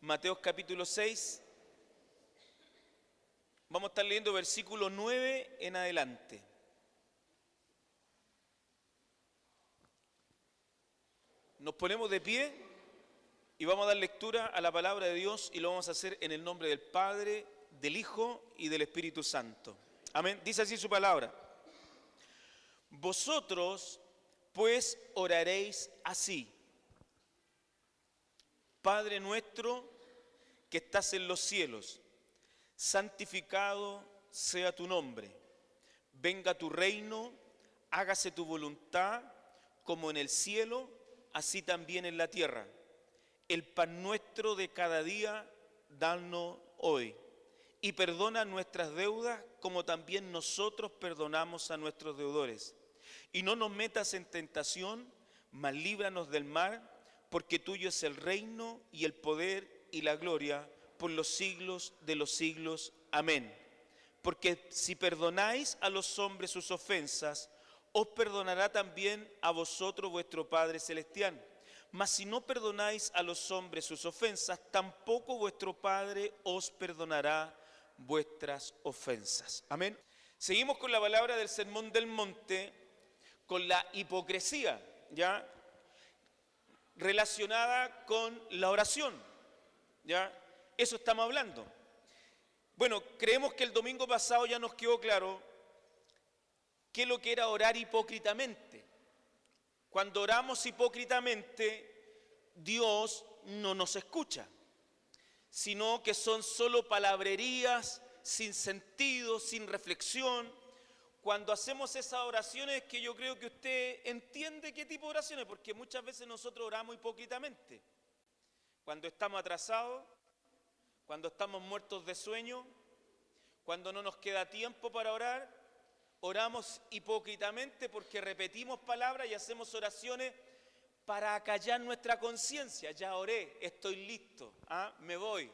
Mateo capítulo 6, vamos a estar leyendo versículo 9 en adelante. Nos ponemos de pie y vamos a dar lectura a la palabra de Dios y lo vamos a hacer en el nombre del Padre, del Hijo y del Espíritu Santo. Amén. Dice así su palabra. Vosotros pues oraréis así: Padre nuestro que estás en los cielos, santificado sea tu nombre. Venga tu reino, hágase tu voluntad, como en el cielo, así también en la tierra. El pan nuestro de cada día, danos hoy. Y perdona nuestras deudas, como también nosotros perdonamos a nuestros deudores. Y no nos metas en tentación, mas líbranos del mal, porque tuyo es el reino y el poder y la gloria por los siglos de los siglos. Amén. Porque si perdonáis a los hombres sus ofensas, os perdonará también a vosotros vuestro Padre Celestial. Mas si no perdonáis a los hombres sus ofensas, tampoco vuestro Padre os perdonará vuestras ofensas. Amén. Seguimos con la palabra del Sermón del Monte, con la hipocresía, ¿ya? Relacionada con la oración, ¿ya? Eso estamos hablando. Bueno, creemos que el domingo pasado ya nos quedó claro qué es lo que era orar hipócritamente. Cuando oramos hipócritamente, Dios no nos escucha, sino que son solo palabrerías sin sentido, sin reflexión. Cuando hacemos esas oraciones, que yo creo que usted entiende qué tipo de oraciones, porque muchas veces nosotros oramos hipócritamente. Cuando estamos atrasados, cuando estamos muertos de sueño, cuando no nos queda tiempo para orar, oramos hipócritamente porque repetimos palabras y hacemos oraciones para acallar nuestra conciencia. Ya oré, estoy listo, me voy.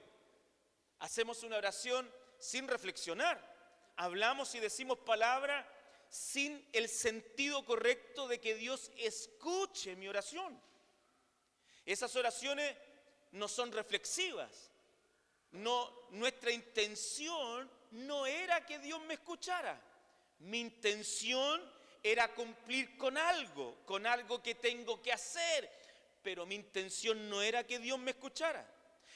Hacemos una oración sin reflexionar. Hablamos y decimos palabras sin el sentido correcto de que Dios escuche mi oración. Esas oraciones no son reflexivas. No, nuestra intención no era que Dios me escuchara. Mi intención era cumplir con algo que tengo que hacer, pero mi intención no era que Dios me escuchara.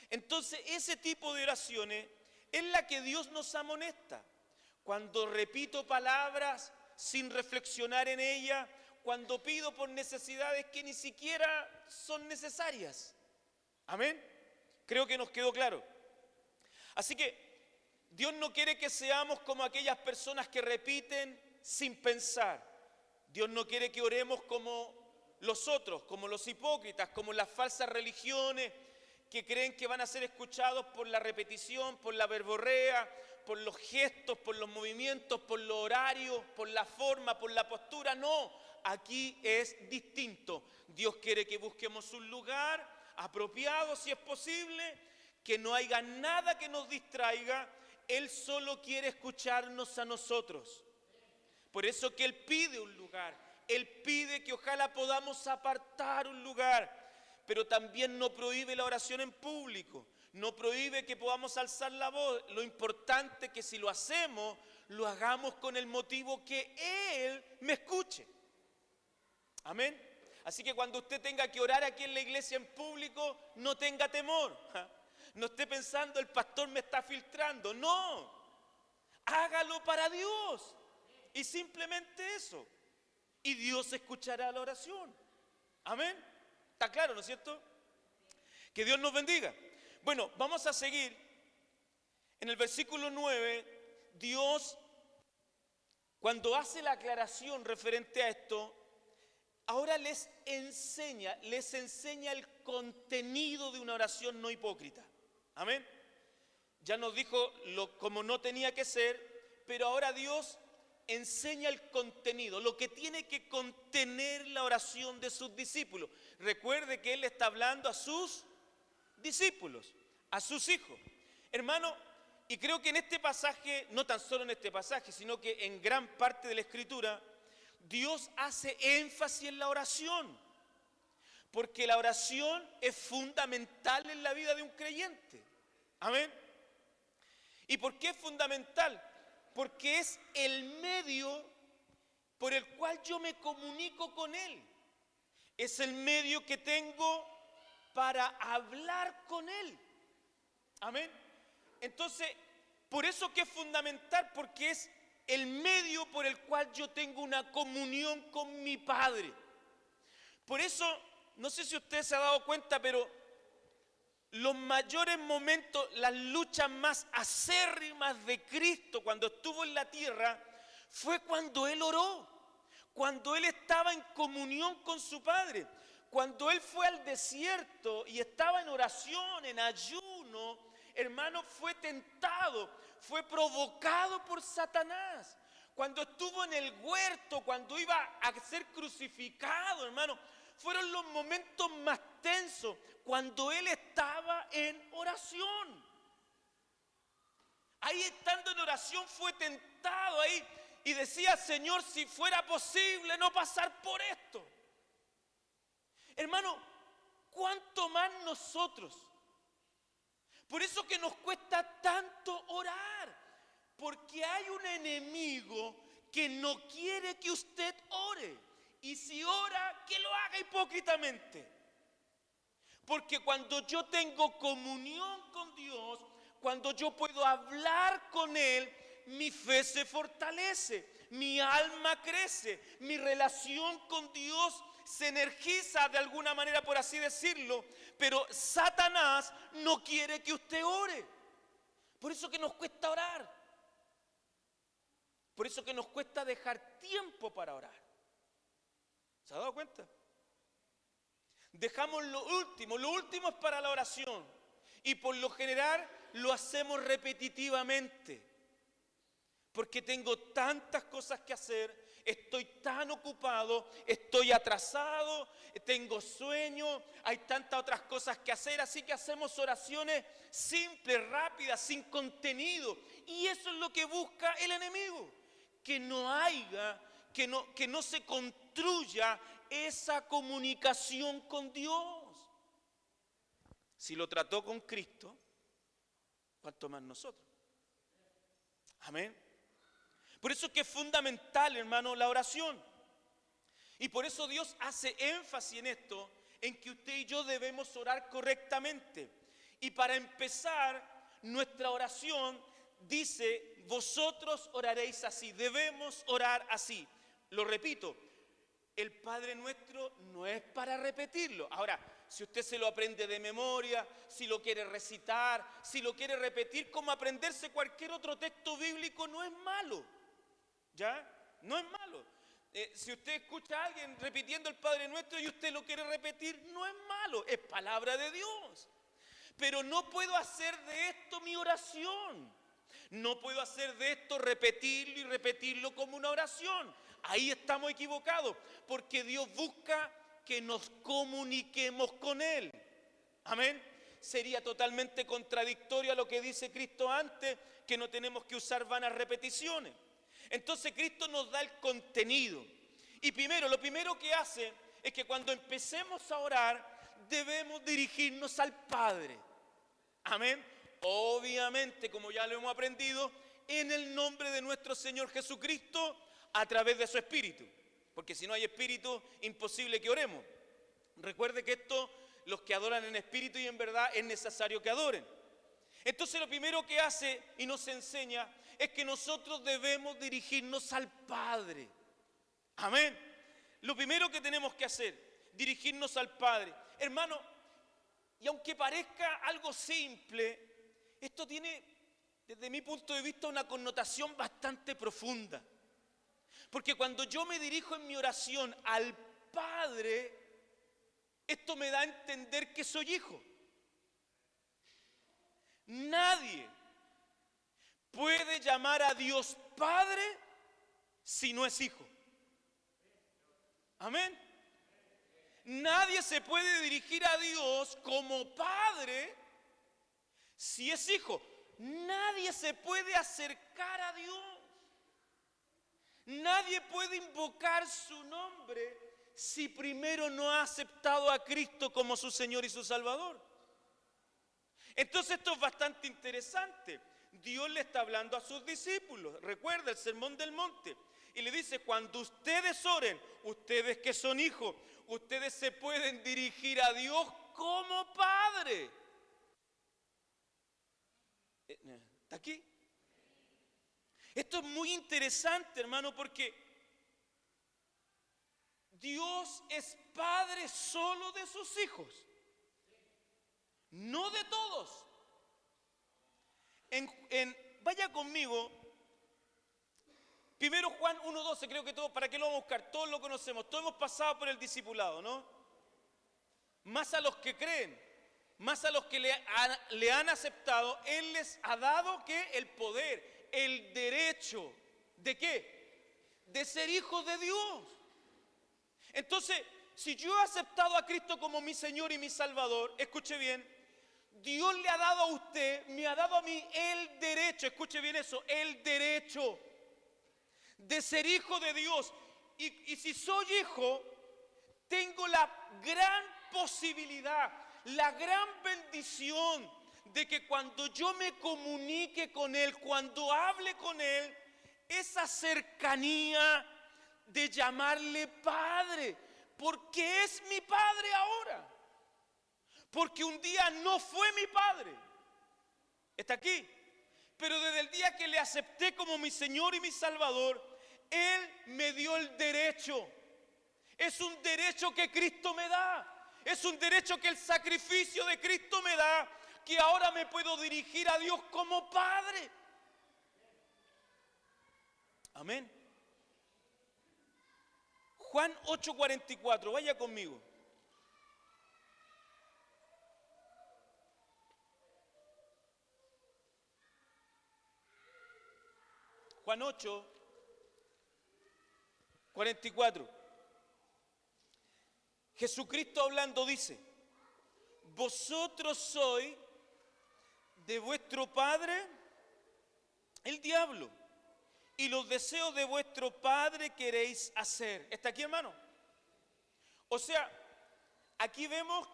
Entonces, ese tipo de oraciones es la que Dios nos amonesta. Cuando repito palabras sin reflexionar en ellas, cuando pido por necesidades que ni siquiera son necesarias. Amén. Creo que nos quedó claro. Así que Dios no quiere que seamos como aquellas personas que repiten sin pensar. Dios no quiere que oremos como los otros, como los hipócritas, como las falsas religiones que creen que van a ser escuchados por la repetición, por la verborrea, por los gestos, por los movimientos, por los horarios, por la forma, por la postura. No, aquí es distinto. Dios quiere que busquemos un lugar apropiado, si es posible, que no haya nada que nos distraiga. Él solo quiere escucharnos a nosotros. Por eso que Él pide un lugar. Él pide que ojalá podamos apartar un lugar. Pero también no prohíbe la oración en público. No prohíbe que podamos alzar la voz. Lo importante es que si lo hacemos, lo hagamos con el motivo que Él me escuche. Amén. Así que cuando usted tenga que orar aquí en la iglesia en público, no tenga temor. No esté pensando, el pastor me está filtrando. No, hágalo para Dios. Y simplemente eso. Y Dios escuchará la oración. Amén. ¿Está claro, no es cierto? Que Dios nos bendiga. Bueno, vamos a seguir. En el versículo 9, Dios, cuando hace la aclaración referente a esto, ahora les enseña el contenido de una oración no hipócrita. Amén. Ya nos dijo como no tenía que ser, pero ahora Dios enseña el contenido, lo que tiene que contener la oración de sus discípulos. Recuerde que Él está hablando a sus discípulos, a sus hijos. Hermano, y creo que en este pasaje, no tan solo en este pasaje, sino que en gran parte de la Escritura, Dios hace énfasis en la oración, porque la oración es fundamental en la vida de un creyente. Amén. ¿Y por qué es fundamental? Porque es el medio por el cual yo me comunico con Él. Es el medio que tengo para hablar con Él. Amén. Entonces, por eso que es fundamental, porque es el medio por el cual yo tengo una comunión con mi Padre. Por eso, no sé si usted se ha dado cuenta, pero los mayores momentos, las luchas más acérrimas de Cristo cuando estuvo en la tierra, fue cuando Él oró, cuando Él estaba en comunión con su Padre, cuando Él fue al desierto y estaba en oración, en ayuno. Hermano, fue tentado, fue provocado por Satanás. Cuando estuvo en el huerto, cuando iba a ser crucificado, hermano, fueron los momentos más tensos, cuando Él estaba en oración. Ahí estando en oración fue tentado ahí y decía: Señor, si fuera posible no pasar por esto. Hermano, ¿cuánto más nosotros? Por eso que nos cuesta tanto orar, porque hay un enemigo que no quiere que usted ore, y si ora, que lo haga hipócritamente. Porque cuando yo tengo comunión con Dios, cuando yo puedo hablar con Él, mi fe se fortalece, mi alma crece, mi relación con Dios se energiza de alguna manera, por así decirlo. Pero Satanás no quiere que usted ore. Por eso que nos cuesta orar. Por eso que nos cuesta dejar tiempo para orar. ¿Se ha dado cuenta? Dejamos lo último es para la oración. Y por lo general lo hacemos repetitivamente. Porque tengo tantas cosas que hacer, estoy tan ocupado, estoy atrasado, tengo sueño, hay tantas otras cosas que hacer, así que hacemos oraciones simples, rápidas, sin contenido. Y eso es lo que busca el enemigo, que no se construya esa comunicación con Dios. Si lo trató con Cristo, ¿cuánto más nosotros? Amén. Por eso es que es fundamental, hermano, la oración. Y por eso Dios hace énfasis en esto, en que usted y yo debemos orar correctamente. Y para empezar, nuestra oración dice: vosotros oraréis así, debemos orar así. Lo repito, el Padre Nuestro no es para repetirlo. Ahora, si usted se lo aprende de memoria, si lo quiere recitar, si lo quiere repetir como aprenderse cualquier otro texto bíblico, no es malo. ¿Ya? No es malo. Si usted escucha a alguien repitiendo el Padre Nuestro y usted lo quiere repetir, no es malo, es palabra de Dios. Pero no puedo hacer de esto mi oración. No puedo hacer de esto repetirlo y repetirlo como una oración. Ahí estamos equivocados, porque Dios busca que nos comuniquemos con Él. Amén. Sería totalmente contradictorio a lo que dice Cristo antes, que no tenemos que usar vanas repeticiones. Entonces Cristo nos da el contenido. Y lo primero que hace es que cuando empecemos a orar, debemos dirigirnos al Padre. Amén. Obviamente, como ya lo hemos aprendido, en el nombre de nuestro Señor Jesucristo, a través de su Espíritu. Porque si no hay Espíritu, imposible que oremos. Recuerde que esto, los que adoran en espíritu y en verdad, es necesario que adoren. Entonces lo primero que hace y nos enseña es que nosotros debemos dirigirnos al Padre. Amén. Lo primero que tenemos que hacer, dirigirnos al Padre. Hermano, y aunque parezca algo simple, esto tiene, desde mi punto de vista, una connotación bastante profunda. Porque cuando yo me dirijo en mi oración al Padre, esto me da a entender que soy hijo. Nadie puede llamar a Dios Padre si no es hijo. Amén. Nadie se puede dirigir a Dios como padre si es hijo. Nadie se puede acercar a Dios. Nadie puede invocar su nombre si primero no ha aceptado a Cristo como su Señor y su Salvador. Entonces esto es bastante interesante. Dios le está hablando a sus discípulos. Recuerda el Sermón del Monte. Y le dice, cuando ustedes oren, ustedes que son hijos, ustedes se pueden dirigir a Dios como Padre. ¿Está aquí? Esto es muy interesante, hermano, porque Dios es Padre solo de sus hijos, no de todos. Vaya conmigo, primero Juan 1:12, creo que todos, ¿para qué lo vamos a buscar? Todos lo conocemos, todos hemos pasado por el discipulado, ¿no? Más a los que creen, más a los que le han aceptado, Él les ha dado ¿qué? El poder, el derecho, ¿de qué? De ser hijos de Dios. Entonces, si yo he aceptado a Cristo como mi Señor y mi Salvador, escuche bien, Dios le ha dado a usted, me ha dado a mí el derecho, escuche bien eso, el derecho de ser hijo de Dios. Y si soy hijo, tengo la gran posibilidad, la gran bendición de que cuando yo me comunique con Él, cuando hable con Él, esa cercanía de llamarle Padre, porque es mi Padre ahora. Porque un día no fue mi Padre. Está aquí. Pero desde el día que le acepté como mi Señor y mi Salvador, Él me dio el derecho. Es un derecho que Cristo me da. Es un derecho que el sacrificio de Cristo me da, que ahora me puedo dirigir a Dios como Padre. Amén. Juan 8:44, vaya conmigo. Juan 8:44. Jesucristo hablando dice, vosotros sois de vuestro padre el diablo, y los deseos de vuestro padre queréis hacer. ¿Está aquí, hermano? O sea, aquí vemos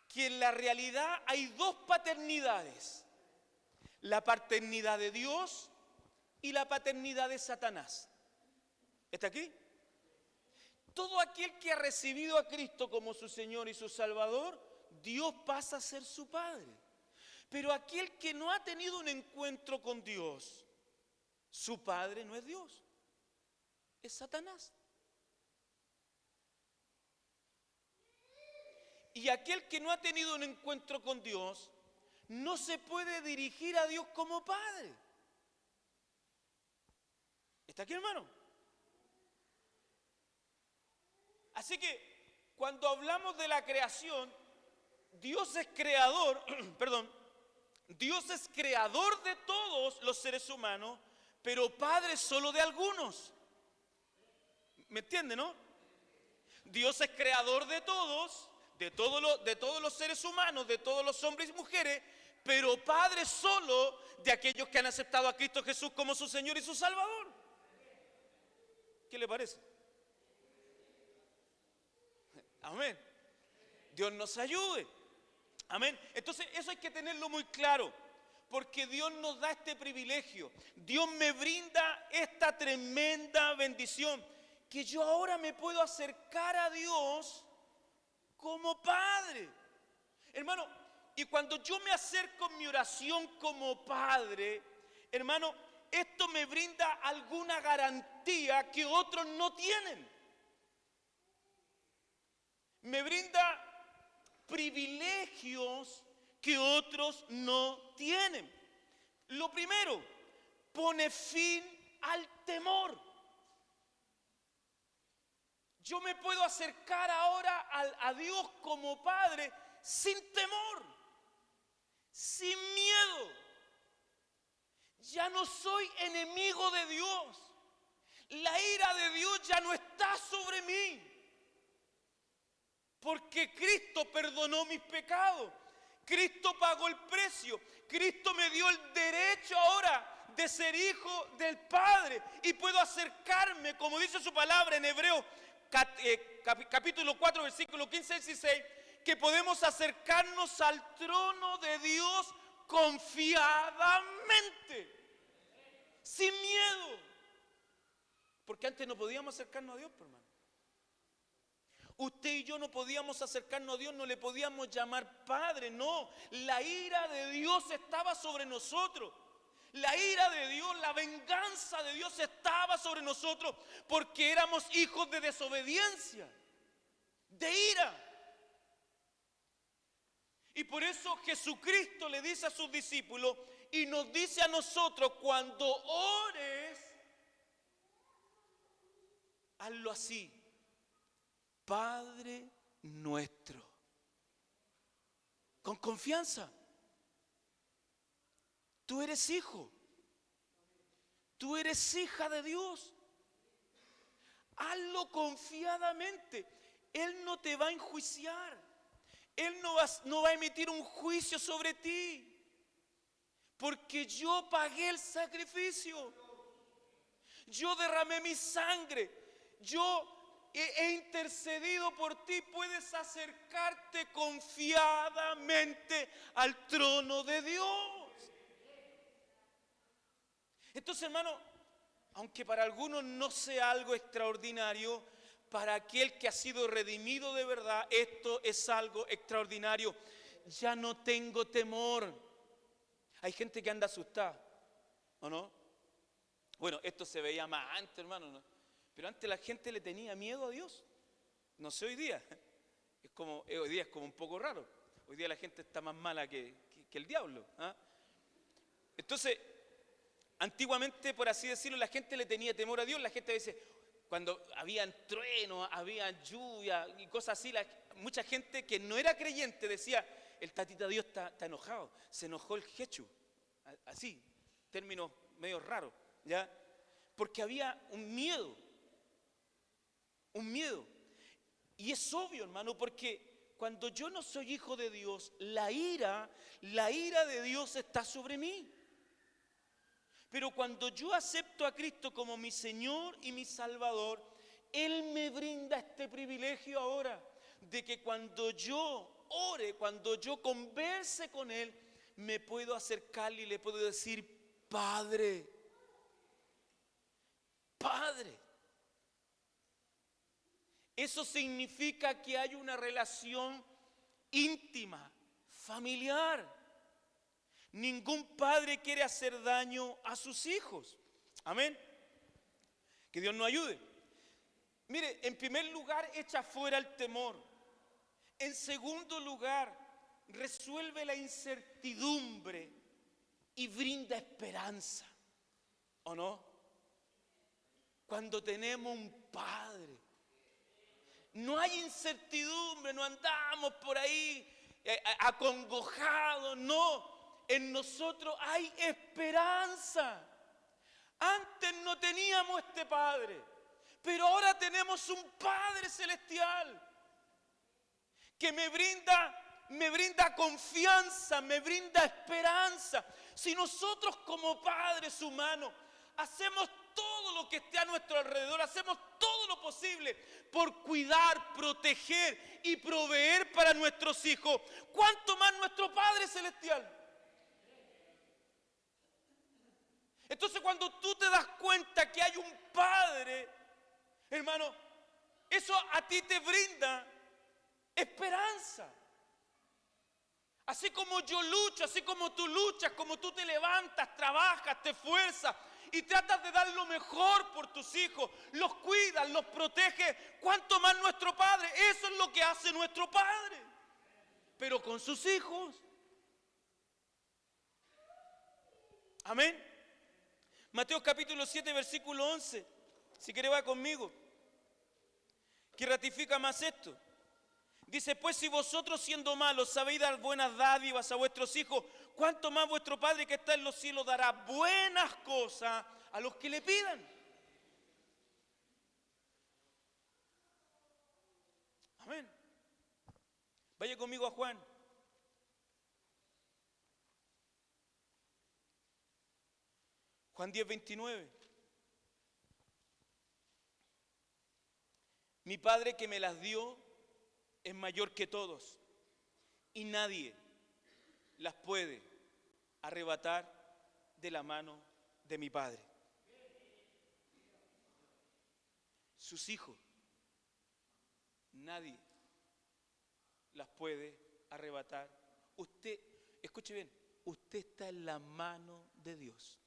que en la realidad hay dos paternidades. La paternidad de Dios y la paternidad de Satanás. ¿Está aquí? Todo aquel que ha recibido a Cristo como su Señor y su Salvador, Dios pasa a ser su Padre. Pero aquel que no ha tenido un encuentro con Dios, su Padre no es Dios, es Satanás. Y aquel que no ha tenido un encuentro con Dios, no se puede dirigir a Dios como Padre. ¿Está aquí, hermano? Así que cuando hablamos de la creación, Dios es creador, perdón, Dios es creador de todos los seres humanos, pero Padre solo de algunos. ¿Me entiende, no? Dios es creador de todos, de todos los seres humanos, de todos los hombres y mujeres, pero Padre solo de aquellos que han aceptado a Cristo Jesús como su Señor y su Salvador. ¿Qué le parece? Amén. Dios nos ayude. Amén. Entonces eso hay que tenerlo muy claro, porque Dios nos da este privilegio. Dios me brinda esta tremenda bendición, que yo ahora me puedo acercar a Dios como Padre. Hermano, y cuando yo me acerco en mi oración como Padre, hermano, esto me brinda alguna garantía que otros no tienen. Me brinda privilegios que otros no tienen. Lo primero, pone fin al temor. Yo me puedo acercar ahora a Dios como Padre sin temor, sin miedo. Ya no soy enemigo de Dios. la ira de Dios ya no está sobre mí. Porque Cristo perdonó mis pecados. Cristo pagó el precio. Cristo me dio el derecho ahora de ser hijo del Padre. Y puedo acercarme, como dice su palabra en Hebreos capítulo 4, versículo 15 y 16, que podemos acercarnos al trono de Dios confiadamente, sin miedo. Porque antes no podíamos acercarnos a Dios, hermano. Usted y yo no podíamos acercarnos a Dios, no le podíamos llamar Padre, no. La ira de Dios estaba sobre nosotros. La ira de Dios, la venganza de Dios estaba sobre nosotros porque éramos hijos de desobediencia, de ira. Y por eso Jesucristo le dice a sus discípulos y nos dice a nosotros: cuando ores, hazlo así: Padre nuestro. Con confianza. Tú eres hijo. Tú eres hija de Dios. Hazlo confiadamente. Él no te va a enjuiciar. Él no va a emitir un juicio sobre ti. Porque yo pagué el sacrificio. Yo derramé mi sangre. Yo he intercedido por ti. Puedes acercarte confiadamente al trono de Dios. Entonces, hermano, aunque para algunos no sea algo extraordinario, para aquel que ha sido redimido de verdad, esto es algo extraordinario. Ya no tengo temor. Hay gente que anda asustada, ¿o no? Bueno, esto se veía más antes, hermano, ¿no? Pero antes la gente le tenía miedo a Dios. No sé hoy día. Hoy día es como un poco raro. Hoy día la gente está más mala que el diablo, ¿ah? Entonces, antiguamente, por así decirlo, la gente le tenía temor a Dios. La gente a veces, cuando habían truenos, había lluvia y cosas así, mucha gente que no era creyente decía: el tatita Dios está enojado, se enojó el Jechu. Así, términos medio raros, ¿ya? Porque había un miedo. Un miedo. Y es obvio, hermano, porque cuando yo no soy hijo de Dios, la ira de Dios está sobre mí. Pero cuando yo acepto a Cristo como mi Señor y mi Salvador, Él me brinda este privilegio ahora de que cuando yo ore, cuando yo converse con Él, me puedo acercarle y le puedo decir: Padre, Padre. Eso significa que hay una relación íntima, familiar. Ningún padre quiere hacer daño a sus hijos. Amén. Que Dios nos ayude. Mire, en primer lugar, echa fuera el temor. En segundo lugar, resuelve la incertidumbre y brinda esperanza. ¿O no? Cuando tenemos un padre, no hay incertidumbre, no andamos por ahí acongojados, no. En nosotros hay esperanza. Antes no teníamos este Padre, pero ahora tenemos un Padre celestial que me brinda confianza, me brinda esperanza. Si nosotros como padres humanos hacemos todo lo que esté a nuestro alrededor, hacemos todo lo posible por cuidar, proteger y proveer para nuestros hijos, ¿cuánto más nuestro Padre celestial? Entonces, cuando tú te das cuenta que hay un Padre, hermano, eso a ti te brinda esperanza. Así como yo lucho, así como tú luchas, como tú te levantas, trabajas, te esfuerzas y tratas de dar lo mejor por tus hijos, los cuidas, los proteges, ¿cuánto más nuestro Padre? Eso es lo que hace nuestro Padre, pero con sus hijos. Amén. Mateo capítulo 7, versículo 11. Si quiere va conmigo. Que ratifica más esto. Dice: pues si vosotros siendo malos sabéis dar buenas dádivas a vuestros hijos, ¿cuánto más vuestro Padre que está en los cielos dará buenas cosas a los que le pidan? Amén. Vaya conmigo a Juan. Juan 10:29. Mi Padre que me las dio es mayor que todos y nadie las puede arrebatar de la mano de mi Padre. Sus hijos, nadie las puede arrebatar. Usted, escuche bien, usted está en la mano de Dios.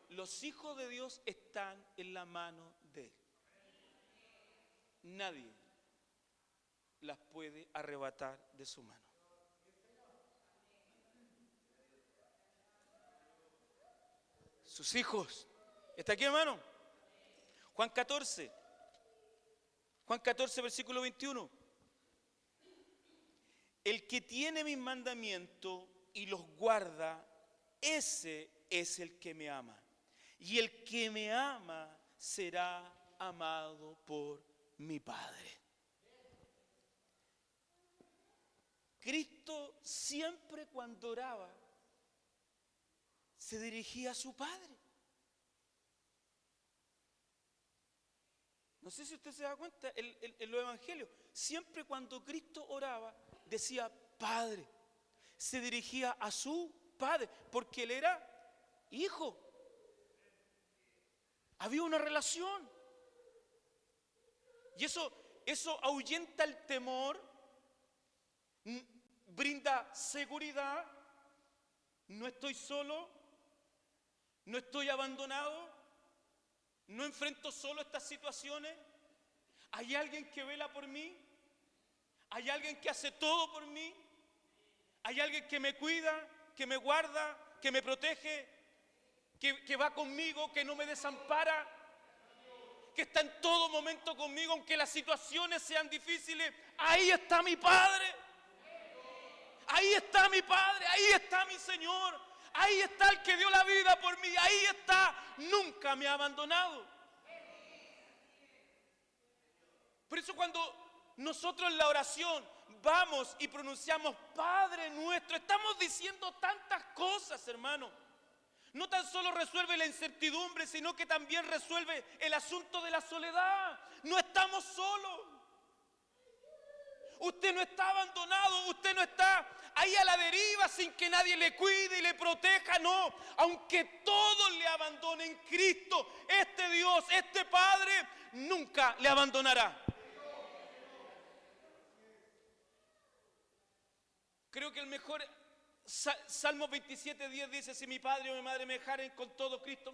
Los hijos de Dios están en la mano de Él. Nadie las puede arrebatar de su mano. Sus hijos. ¿Está aquí, hermano? Juan 14. Juan 14, versículo 21. El que tiene mis mandamientos y los guarda, ese es el que me ama. Y el que me ama será amado por mi Padre. Cristo siempre cuando oraba se dirigía a su Padre. No sé si usted se da cuenta en los evangelios. Siempre cuando Cristo oraba decía Padre. Se dirigía a su Padre porque Él era hijo. Había una relación. Y eso ahuyenta el temor, brinda seguridad. No estoy solo, no estoy abandonado, no enfrento solo estas situaciones. Hay alguien que vela por mí, hay alguien que hace todo por mí, hay alguien que me cuida, que me guarda, que me protege, que va conmigo, que no me desampara, que está en todo momento conmigo, aunque las situaciones sean difíciles. Ahí está mi Padre. Ahí está mi Padre, ahí está mi Señor, ahí está el que dio la vida por mí, ahí está, nunca me ha abandonado. Por eso cuando nosotros en la oración vamos y pronunciamos Padre nuestro, estamos diciendo tantas cosas, hermano. No tan solo resuelve la incertidumbre, sino que también resuelve el asunto de la soledad. No estamos solos. Usted no está abandonado, usted no está ahí a la deriva sin que nadie le cuide y le proteja, no. Aunque todos le abandonen, Cristo, este Dios, este Padre, nunca le abandonará. Creo que el mejor, Salmos 27:10 dice, si mi padre o mi madre me dejaren, con todo Cristo,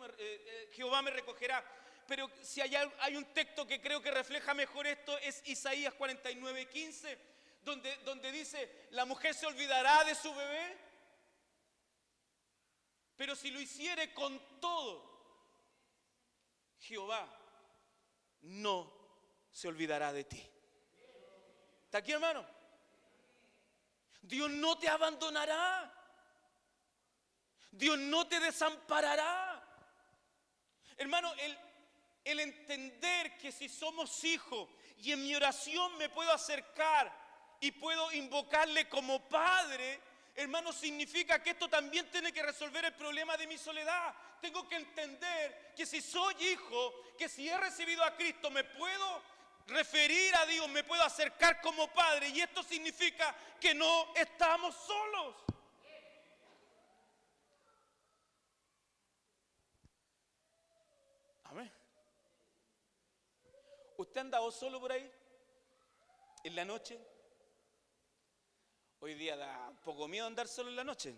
Jehová me recogerá. Pero si hay un texto que creo que refleja mejor esto, es Isaías 49:15, donde dice, la mujer se olvidará de su bebé, pero si lo hiciere con todo, Jehová no se olvidará de ti. ¿Está aquí, hermano? Dios no te abandonará. Dios no te desamparará. Hermano, el entender que si somos hijos y en mi oración me puedo acercar y puedo invocarle como Padre, hermano, significa que esto también tiene que resolver el problema de mi soledad. Tengo que entender que si soy hijo, que si he recibido a Cristo, me puedo referir a Dios, me puedo acercar como Padre, y esto significa que no estamos solos. Amén. ¿Usted ha andado solo por ahí? ¿En la noche? Hoy día da un poco miedo andar solo en la noche,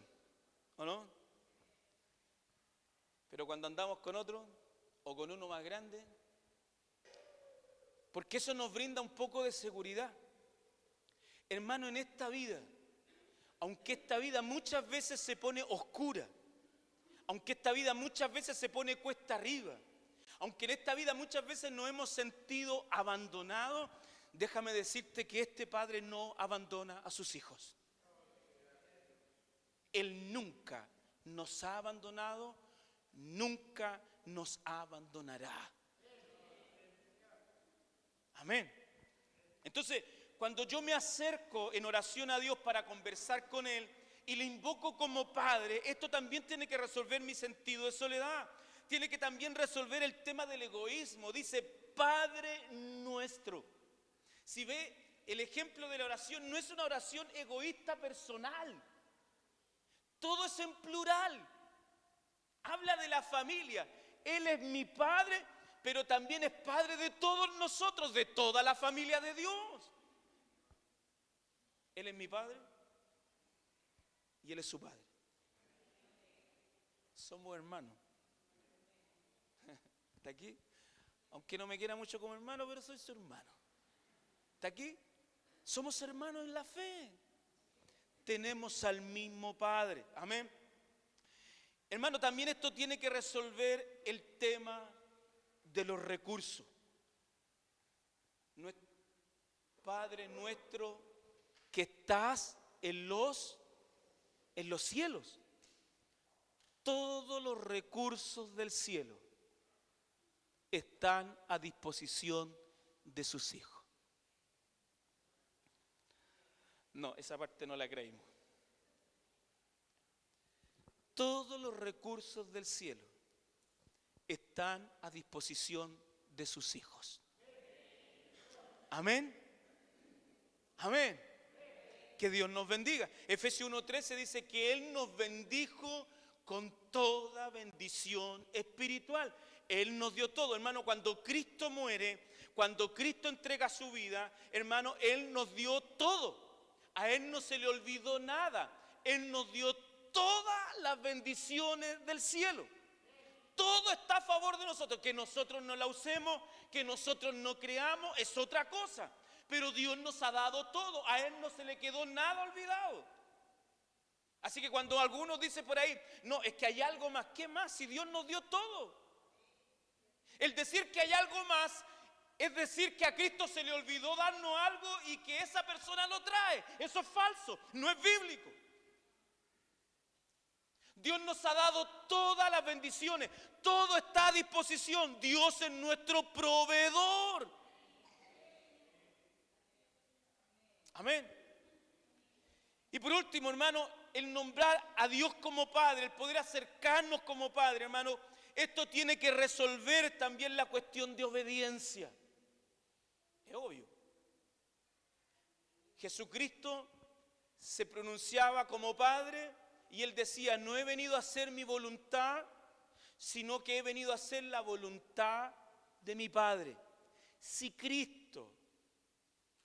¿o no? Pero cuando andamos con otro, o con uno más grande, porque eso nos brinda un poco de seguridad. Hermano, en esta vida, aunque esta vida muchas veces se pone oscura, aunque esta vida muchas veces se pone cuesta arriba, aunque en esta vida muchas veces nos hemos sentido abandonados, déjame decirte que este Padre no abandona a sus hijos. Él nunca nos ha abandonado, nunca nos abandonará. Amén. Entonces, cuando yo me acerco en oración a Dios para conversar con Él y le invoco como Padre, esto también tiene que resolver mi sentido de soledad. Tiene que también resolver el tema del egoísmo. Dice, Padre nuestro. Si ve, el ejemplo de la oración no es una oración egoísta personal. Todo es en plural. Habla de la familia. Él es mi Padre, pero también es Padre de todos nosotros, de toda la familia de Dios. Él es mi Padre y Él es su Padre. Somos hermanos. ¿Está aquí? Aunque no me quiera mucho como hermano, pero soy su hermano. ¿Está aquí? Somos hermanos en la fe. Tenemos al mismo Padre. Amén. Hermano, también esto tiene que resolver el tema de los recursos. Padre nuestro que estás en los cielos. Todos los recursos del cielo están a disposición de sus hijos. No, esa parte no la creímos. Todos los recursos del cielo están a disposición de sus hijos. Amén. Amén. Que Dios nos bendiga. Efesios 1:13 dice que Él nos bendijo con toda bendición espiritual. Él nos dio todo, hermano. Cuando Cristo muere, cuando Cristo entrega su vida, hermano, Él nos dio todo. A Él no se le olvidó nada. Él nos dio todas las bendiciones del cielo. Todo está a favor de nosotros. Que nosotros no la usemos, que nosotros no creamos, es otra cosa. Pero Dios nos ha dado todo. A Él no se le quedó nada olvidado. Así que cuando algunos dicen por ahí, no, es que hay algo más. ¿Qué más? Si Dios nos dio todo. El decir que hay algo más es decir que a Cristo se le olvidó darnos algo y que esa persona lo trae. Eso es falso, no es bíblico. Dios nos ha dado todas las bendiciones, todo está a disposición. Dios es nuestro proveedor. Amén. Y por último, hermano, el nombrar a Dios como Padre, el poder acercarnos como Padre, hermano, esto tiene que resolver también la cuestión de obediencia. Es obvio. Jesucristo se pronunciaba como Padre y Él decía, no he venido a hacer mi voluntad, sino que he venido a hacer la voluntad de mi Padre. Si Cristo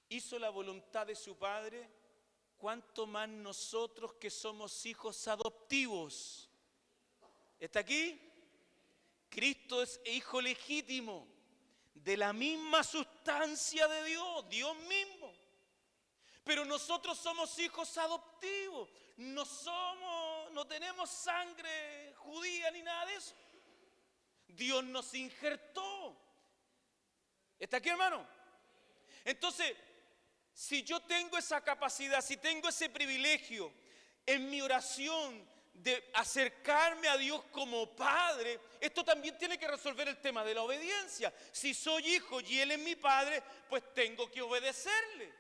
hizo la voluntad de su Padre, ¿cuánto más nosotros que somos hijos adoptivos? ¿Está aquí? Cristo es hijo legítimo de la misma sustancia de Dios, Dios mismo. Pero nosotros somos hijos adoptivos, no tenemos sangre judía ni nada de eso. Dios nos injertó. ¿Está aquí, hermano? Entonces, si yo tengo esa capacidad, si tengo ese privilegio en mi oración de acercarme a Dios como Padre, esto también tiene que resolver el tema de la obediencia. Si soy hijo y Él es mi Padre, pues tengo que obedecerle.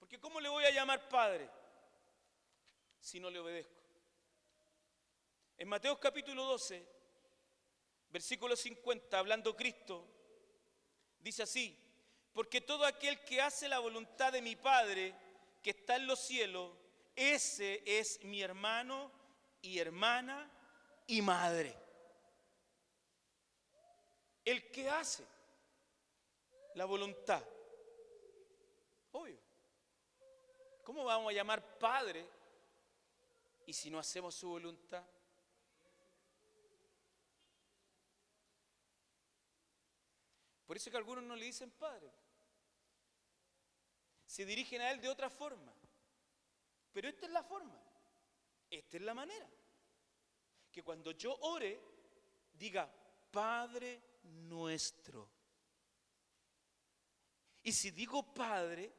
Porque ¿cómo le voy a llamar Padre si no le obedezco? En Mateo capítulo 12, versículo 50, hablando Cristo, dice así, porque todo aquel que hace la voluntad de mi Padre que está en los cielos, ese es mi hermano y hermana y madre. El que hace la voluntad. Obvio. ¿Cómo vamos a llamar Padre y si no hacemos su voluntad? Por eso es que algunos no le dicen Padre. Se dirigen a Él de otra forma. Pero esta es la forma. Esta es la manera. Que cuando yo ore, diga, Padre nuestro. Y si digo Padre,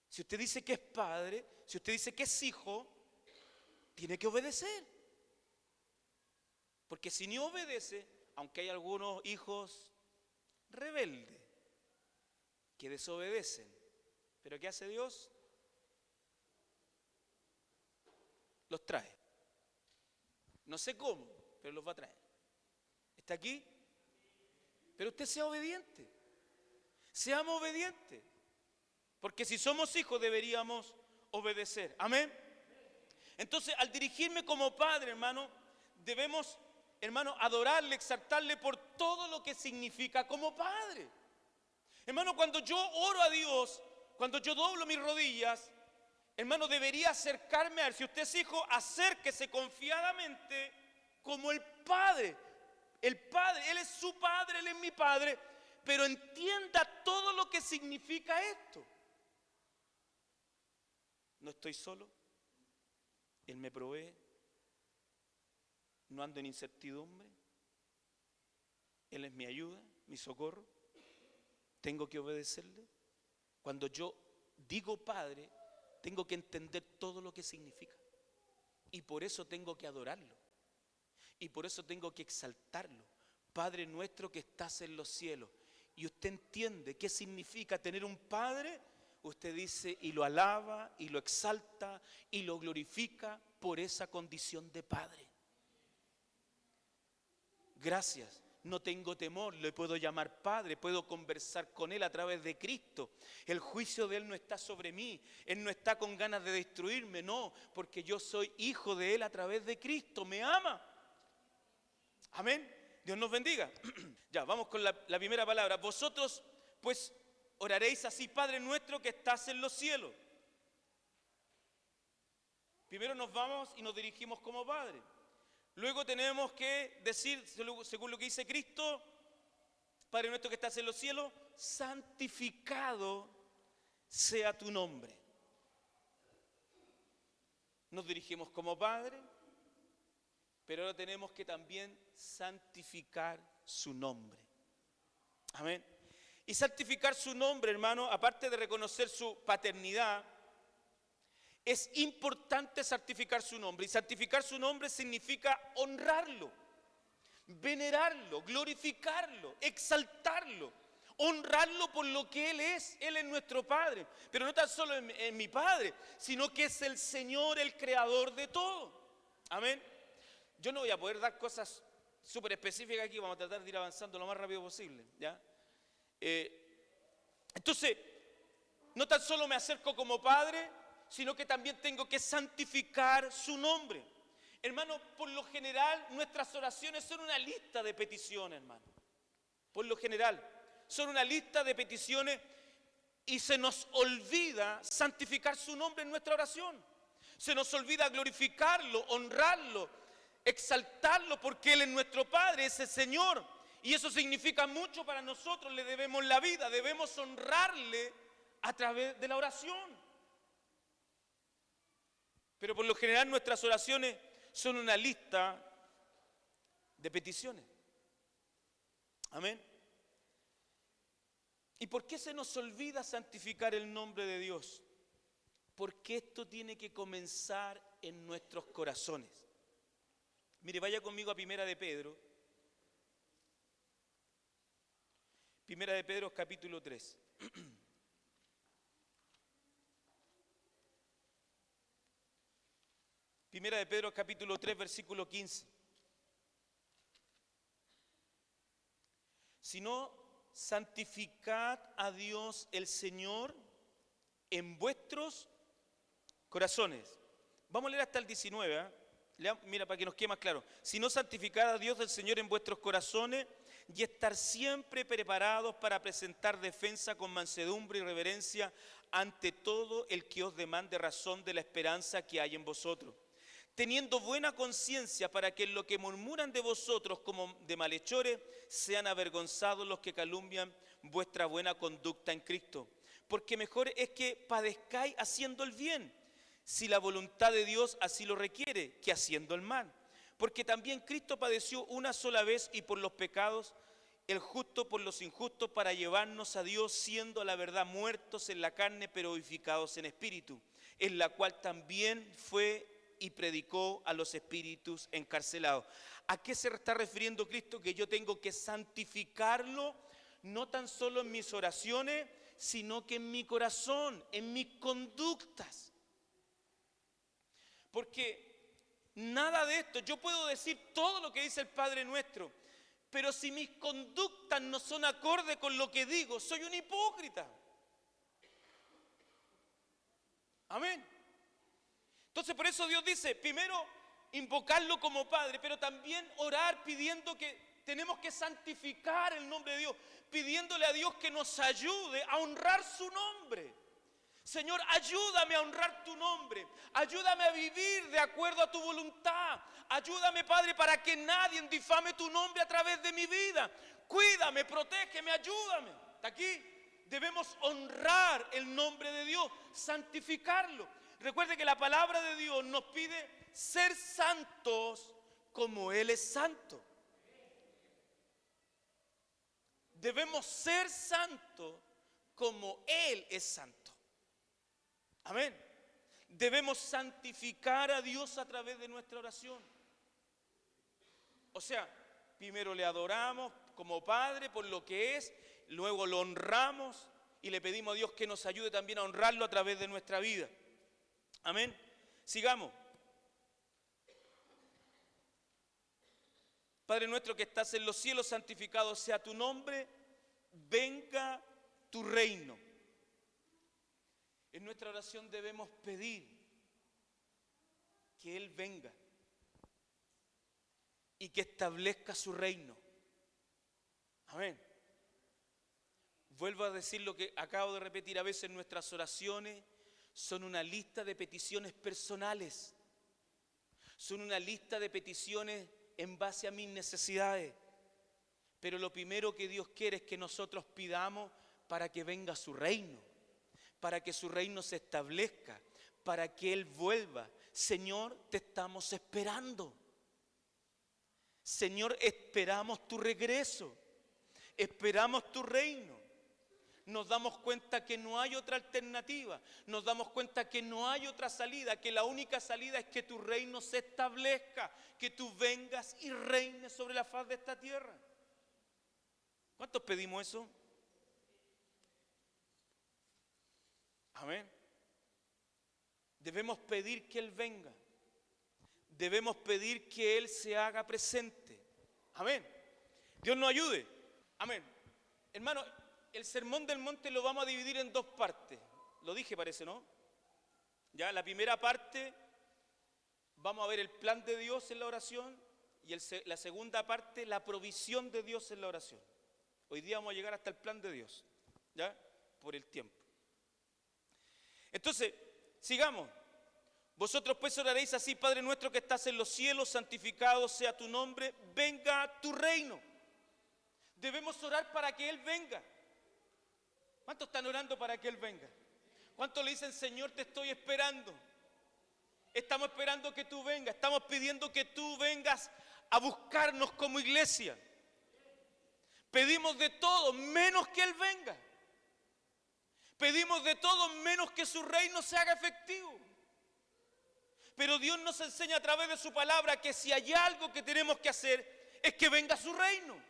si usted dice que es Padre, si usted dice que es hijo, tiene que obedecer. Porque si no obedece, aunque hay algunos hijos rebeldes, que desobedecen. ¿Pero qué hace Dios? Los trae. No sé cómo, pero los va a traer. ¿Está aquí? Pero usted sea obediente. Seamos obedientes. Porque si somos hijos deberíamos obedecer. Amén. Entonces, al dirigirme como padre, hermano, debemos, hermano, adorarle, exaltarle por todo lo que significa como padre. Hermano, cuando yo oro a Dios, cuando yo doblo mis rodillas, hermano, debería acercarme a Él. Si usted es hijo, acérquese confiadamente como el Padre. El Padre, Él es su Padre, Él es mi Padre, pero entienda todo lo que significa esto. No estoy solo, Él me provee, no ando en incertidumbre, Él es mi ayuda, mi socorro, tengo que obedecerle. Cuando yo digo Padre, tengo que entender todo lo que significa. Y por eso tengo que adorarlo. Y por eso tengo que exaltarlo. Padre nuestro que estás en los cielos. Y usted entiende qué significa tener un Padre. Usted dice y lo alaba, y lo exalta, y lo glorifica por esa condición de Padre. Gracias. No tengo temor, le puedo llamar Padre, puedo conversar con Él a través de Cristo. El juicio de Él no está sobre mí, Él no está con ganas de destruirme, no, porque yo soy hijo de Él a través de Cristo, me ama. Amén, Dios nos bendiga. Ya, vamos con la primera palabra. Vosotros pues oraréis así: Padre nuestro que estás en los cielos. Primero nos vamos y nos dirigimos como Padre. Luego tenemos que decir, según lo que dice Cristo: Padre nuestro que estás en los cielos, santificado sea tu nombre. Nos dirigimos como Padre, pero ahora tenemos que también santificar su nombre. Amén. Y santificar su nombre, hermano, aparte de reconocer su paternidad, es importante santificar su nombre. Y santificar su nombre significa honrarlo, venerarlo, glorificarlo, exaltarlo, honrarlo por lo que Él es. Él es nuestro Padre, pero no tan solo es mi Padre, sino que es el Señor, el Creador de todo. Amén. Yo no voy a poder dar cosas súper específicas aquí, vamos a tratar de ir avanzando lo más rápido posible, ¿ya? Entonces, no tan solo me acerco como Padre, sino que también tengo que santificar su nombre. Hermano, por lo general nuestras oraciones son una lista de peticiones, hermano. Por lo general son una lista de peticiones y se nos olvida santificar su nombre en nuestra oración. Se nos olvida glorificarlo, honrarlo, exaltarlo, porque Él es nuestro Padre, es el Señor. Y eso significa mucho para nosotros, le debemos la vida, debemos honrarle a través de la oración. Pero por lo general nuestras oraciones son una lista de peticiones. Amén. ¿Y por qué se nos olvida santificar el nombre de Dios? Porque esto tiene que comenzar en nuestros corazones. Mire, vaya conmigo a Primera de Pedro. Primera de Pedro, capítulo 3. Primera de Pedro, capítulo 3, versículo 15. Sino santificad a Dios el Señor en vuestros corazones. Vamos a leer hasta el 19, ¿eh? Mira, para que nos quede más claro. Sino santificad a Dios el Señor en vuestros corazones y estar siempre preparados para presentar defensa con mansedumbre y reverencia ante todo el que os demande razón de la esperanza que hay en vosotros, teniendo buena conciencia, para que en lo que murmuran de vosotros como de malhechores sean avergonzados los que calumnian vuestra buena conducta en Cristo. Porque mejor es que padezcáis haciendo el bien, si la voluntad de Dios así lo requiere, que haciendo el mal. Porque también Cristo padeció una sola vez y por los pecados, el justo por los injustos, para llevarnos a Dios, siendo a la verdad muertos en la carne, pero vivificados en espíritu, en la cual también fue y predicó a los espíritus encarcelados. ¿A qué se está refiriendo Cristo? Que yo tengo que santificarlo, no tan solo en mis oraciones, sino que en mi corazón, en mis conductas. Porque nada de esto, yo puedo decir todo lo que dice el Padre Nuestro, pero si mis conductas no son acorde con lo que digo, soy un hipócrita. Amén. Entonces por eso Dios dice, primero invocarlo como Padre, pero también orar pidiendo que tenemos que santificar el nombre de Dios, pidiéndole a Dios que nos ayude a honrar su nombre. Señor, ayúdame a honrar tu nombre, ayúdame a vivir de acuerdo a tu voluntad, ayúdame, Padre, para que nadie difame tu nombre a través de mi vida. Cuídame, protégeme, ayúdame. Hasta aquí debemos honrar el nombre de Dios, santificarlo. Recuerde que la palabra de Dios nos pide ser santos como Él es santo. Debemos ser santos como Él es santo. Amén. Debemos santificar a Dios a través de nuestra oración. O sea, primero le adoramos como Padre por lo que es, luego lo honramos y le pedimos a Dios que nos ayude también a honrarlo a través de nuestra vida. Amén. Sigamos. Padre nuestro que estás en los cielos, santificado sea tu nombre, venga tu reino. En nuestra oración debemos pedir que Él venga y que establezca su reino. Amén. Vuelvo a decir lo que acabo de repetir, a veces nuestras oraciones son una lista de peticiones personales, son una lista de peticiones en base a mis necesidades, pero lo primero que Dios quiere es que nosotros pidamos para que venga su reino, para que su reino se establezca, para que Él vuelva. Señor, te estamos esperando. Señor, esperamos tu regreso, esperamos tu reino. Nos damos cuenta que no hay otra alternativa, nos damos cuenta que no hay otra salida, que la única salida es que tu reino se establezca, que tú vengas y reines sobre la faz de esta tierra. ¿Cuántos pedimos eso? Amén. Debemos pedir que Él venga. Debemos pedir que Él se haga presente. Amén. Dios nos ayude. Amén. Hermano, el sermón del monte lo vamos a dividir en dos partes. Lo dije, parece, ¿no? Ya, la primera parte, vamos a ver el plan de Dios en la oración. Y la segunda parte, la provisión de Dios en la oración. Hoy día vamos a llegar hasta el plan de Dios. ¿Ya? Por el tiempo. Entonces, sigamos. Vosotros pues oraréis así: Padre nuestro que estás en los cielos, santificado sea tu nombre, venga tu reino. Debemos orar para que Él venga. ¿Cuántos están orando para que Él venga? ¿Cuántos le dicen: Señor, te estoy esperando? Estamos esperando que tú vengas, estamos pidiendo que tú vengas a buscarnos como iglesia. Pedimos de todo menos que Él venga. Pedimos de todo menos que su reino se haga efectivo. Pero Dios nos enseña a través de su palabra que si hay algo que tenemos que hacer es que venga su reino.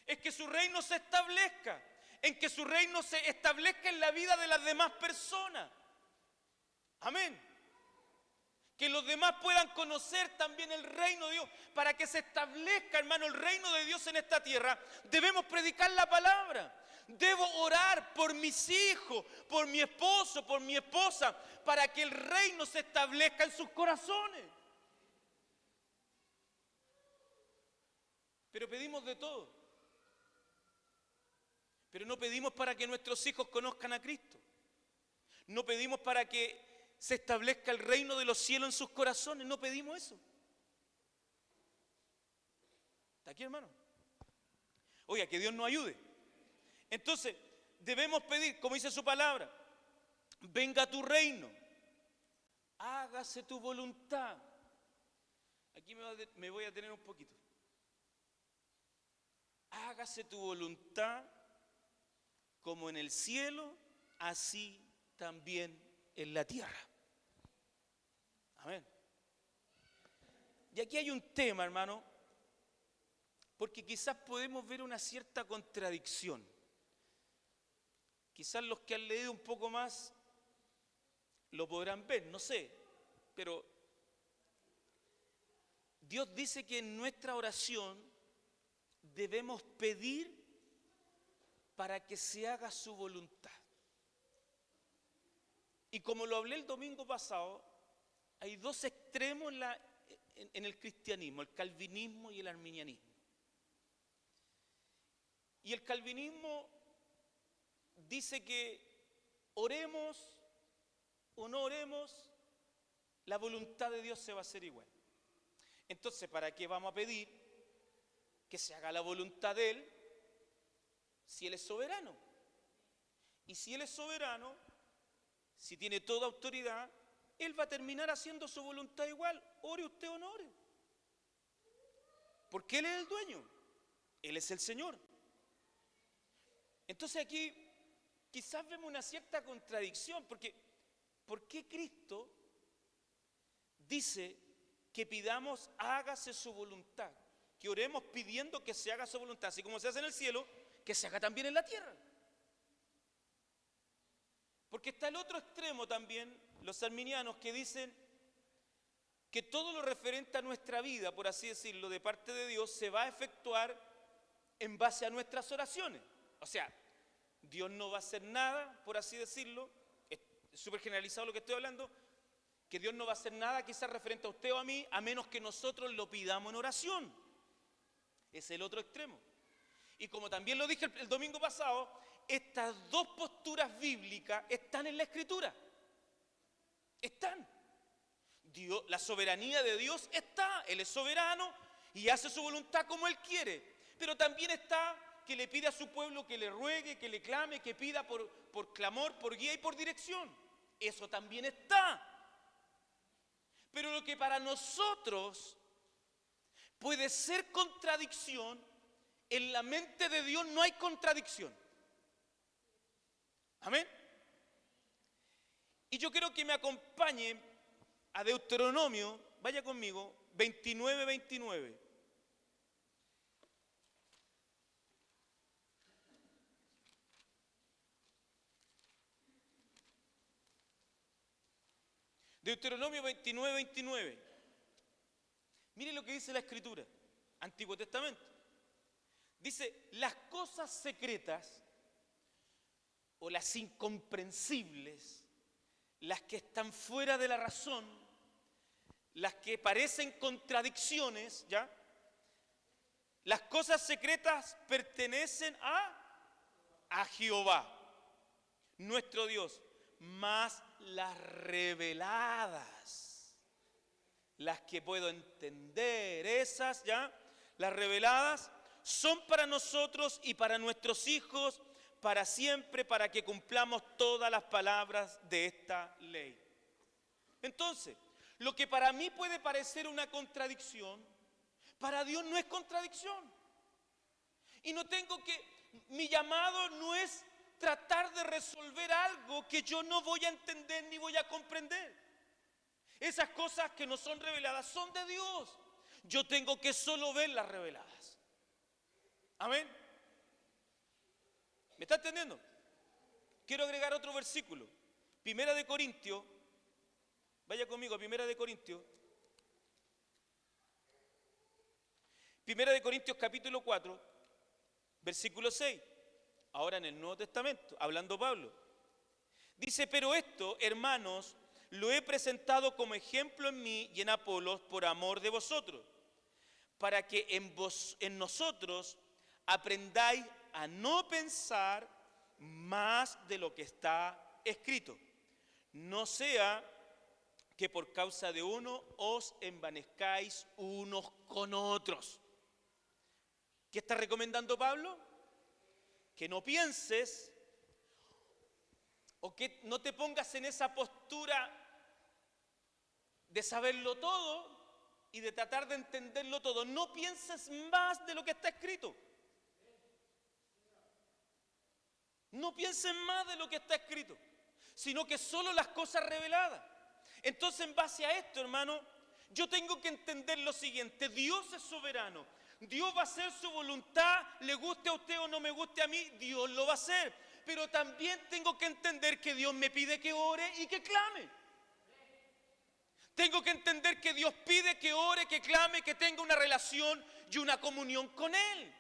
Es que su reino se establezca. En que su reino se establezca en la vida de las demás personas. Amén. Que los demás puedan conocer también el reino de Dios. Para que se establezca, hermano, el reino de Dios en esta tierra, debemos predicar la palabra. Debo orar por mis hijos, por mi esposo, por mi esposa, para que el reino se establezca en sus corazones. Pero pedimos de todo. Pero no pedimos para que nuestros hijos conozcan a Cristo. No pedimos para que se establezca el reino de los cielos en sus corazones. No pedimos eso. ¿Está aquí, hermano? Oiga, que Dios nos ayude. Entonces, debemos pedir, como dice su palabra: venga tu reino, hágase tu voluntad. Aquí me voy a detener un poquito. Hágase tu voluntad como en el cielo, así también en la tierra. Amén. Y aquí hay un tema, hermano, porque quizás podemos ver una cierta contradicción. Quizás los que han leído un poco más lo podrán ver, no sé, pero Dios dice que en nuestra oración debemos pedir para que se haga su voluntad. Y como lo hablé el domingo pasado, hay dos extremos en el cristianismo, el calvinismo y el arminianismo. Y el calvinismo dice que oremos o no oremos, la voluntad de Dios se va a hacer igual. Entonces, ¿para qué vamos a pedir que se haga la voluntad de Él si Él es soberano? Y si Él es soberano, si tiene toda autoridad, Él va a terminar haciendo su voluntad igual, ore usted o no ore. Porque Él es el dueño, Él es el Señor. Entonces aquí quizás vemos una cierta contradicción, porque ¿por qué Cristo dice que pidamos hágase su voluntad? Que oremos pidiendo que se haga su voluntad, así como se hace en el cielo, que se haga también en la tierra. Porque está el otro extremo también, los arminianos, que dicen que todo lo referente a nuestra vida, por así decirlo, de parte de Dios, se va a efectuar en base a nuestras oraciones. O sea, Dios no va a hacer nada, por así decirlo, es súper generalizado lo que estoy hablando, que Dios no va a hacer nada quizás referente a usted o a mí, a menos que nosotros lo pidamos en oración. Es el otro extremo. Y como también lo dije el domingo pasado, estas dos posturas bíblicas están en la Escritura. Están. Dios, la soberanía de Dios está. Él es soberano y hace su voluntad como Él quiere. Pero también está que le pide a su pueblo que le ruegue, que le clame, que pida por clamor, por guía y por dirección. Eso también está. Pero lo que para nosotros puede ser contradicción, en la mente de Dios no hay contradicción. Amén. Y yo quiero que me acompañe a Deuteronomio, vaya conmigo, 29:29. Deuteronomio 29:29. Mire lo que dice la Escritura, Antiguo Testamento. Dice, las cosas secretas o las incomprensibles, las que están fuera de la razón, las que parecen contradicciones, ¿ya? Las cosas secretas pertenecen a Jehová, nuestro Dios, mas las reveladas, las que puedo entender, esas, ¿ya? Las reveladas son para nosotros y para nuestros hijos, para siempre, para que cumplamos todas las palabras de esta ley. Entonces, lo que para mí puede parecer una contradicción, para Dios no es contradicción. Y no tengo que, mi llamado no es tratar de resolver algo que yo no voy a entender ni voy a comprender. Esas cosas que no son reveladas son de Dios. Yo tengo que solo verlas reveladas. Amén. ¿Me está entendiendo? Quiero agregar otro versículo. Primera de Corintios. Vaya conmigo a Primera de Corintios. Primera de Corintios capítulo 4, versículo 6. Ahora en el Nuevo Testamento, hablando Pablo. Dice, pero esto, hermanos, lo he presentado como ejemplo en mí y en Apolos por amor de vosotros, para que en nosotros aprendáis a no pensar más de lo que está escrito. No sea que por causa de uno os envanezcáis unos con otros. ¿Qué está recomendando Pablo? Que no pienses o que no te pongas en esa postura de saberlo todo y de tratar de entenderlo todo. No pienses más de lo que está escrito. No pienses más de lo que está escrito, sino que solo las cosas reveladas. Entonces, en base a esto, hermano, yo tengo que entender lo siguiente. Dios es soberano. Dios va a hacer su voluntad, le guste a usted o no me guste a mí, Dios lo va a hacer. Pero también tengo que entender que Dios me pide que ore y que clame. Tengo que entender que Dios pide que ore, que clame, que tenga una relación y una comunión con Él.